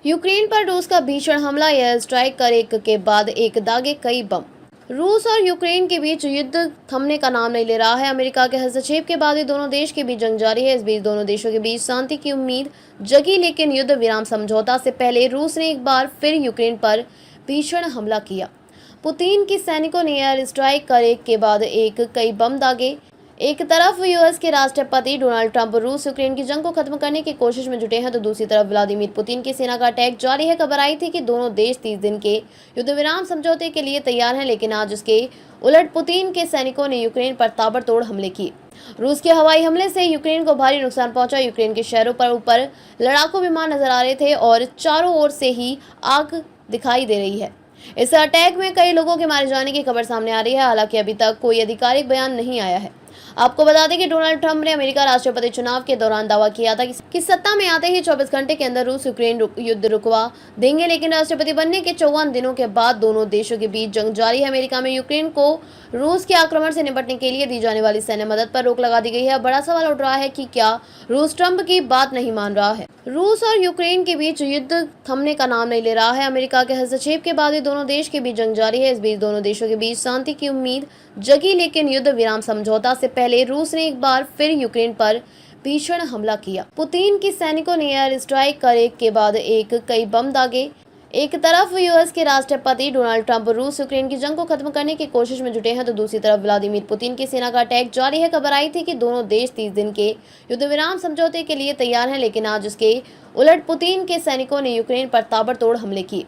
Ukraine पर रूस का भीषण हमला, एयर स्ट्राइक कर एक के बाद एक दागे कई बम। रूस और यूक्रेन के बीच युद्ध थमने का नाम नहीं ले रहा है। अमेरिका के हस्तक्षेप के बाद ही दोनों देश के बीच जंग जारी है। इस बीच दोनों देशों के बीच शांति की उम्मीद जगी, लेकिन युद्ध विराम समझौता से पहले रूस ने एक बार फिर यूक्रेन पर भीषण हमला किया। पुतिन के सैनिकों ने एयर स्ट्राइक कर एक के बाद एक कई बम दागे। एक तरफ यूएस के राष्ट्रपति डोनाल्ड ट्रंप रूस यूक्रेन की जंग को खत्म करने की कोशिश में जुटे हैं, तो दूसरी तरफ व्लादिमीर पुतिन की सेना का अटैक जारी है। खबर आई थी कि दोनों देश 30 दिन के युद्ध विराम समझौते के लिए तैयार हैं, लेकिन आज उसके उलट पुतिन के सैनिकों ने यूक्रेन पर ताबड़तोड़ हमले किए। रूस के हवाई हमले से यूक्रेन को भारी नुकसान पहुंचा। यूक्रेन के शहरों पर ऊपर लड़ाकू विमान नजर आ रहे थे और चारों ओर से ही आग दिखाई दे रही है। इस अटैक में कई लोगों के मारे जाने की खबर सामने आ रही है, हालांकि अभी तक कोई आधिकारिक बयान नहीं आया है। आपको बता दें कि डोनाल्ड ट्रंप ने अमेरिका राष्ट्रपति चुनाव के दौरान दावा किया था कि सत्ता में आते ही 24 घंटे के अंदर रूस यूक्रेन युद्ध रुकवा देंगे, लेकिन राष्ट्रपति बनने के 54 दिनों के बाद दोनों देशों के बीच जंग जारी है। अमेरिका में यूक्रेन को रूस के आक्रमण से निपटने के लिए दी जाने वाली सैन्य मदद पर रोक लगा दी गई है। बड़ा सवाल उठ रहा है कि क्या रूस ट्रंप की बात नहीं मान रहा है। रूस और यूक्रेन के बीच युद्ध थमने का नाम नहीं ले रहा है। अमेरिका के हस्तक्षेप के बाद ही दोनों देश के बीच जंग जारी है। इस बीच दोनों देशों के बीच शांति की उम्मीद जगी, लेकिन युद्ध विराम समझौता से पहले रूस ने एक बार फिर यूक्रेन पर भीषण हमला किया। पुतिन के सैनिकों ने एयर स्ट्राइक कर एक के बाद एक कई बम दागे। एक तरफ यूएस के राष्ट्रपति डोनाल्ड ट्रंप रूस यूक्रेन की जंग को खत्म करने की कोशिश में जुटे हैं, तो दूसरी तरफ व्लादिमीर पुतिन की सेना का अटैक जारी है। खबर आई थी कि दोनों देश 30 दिन के युद्ध विराम समझौते के लिए तैयार हैं, लेकिन आज उसके उलट पुतिन के सैनिकों ने यूक्रेन पर ताबड़तोड़ हमले किए।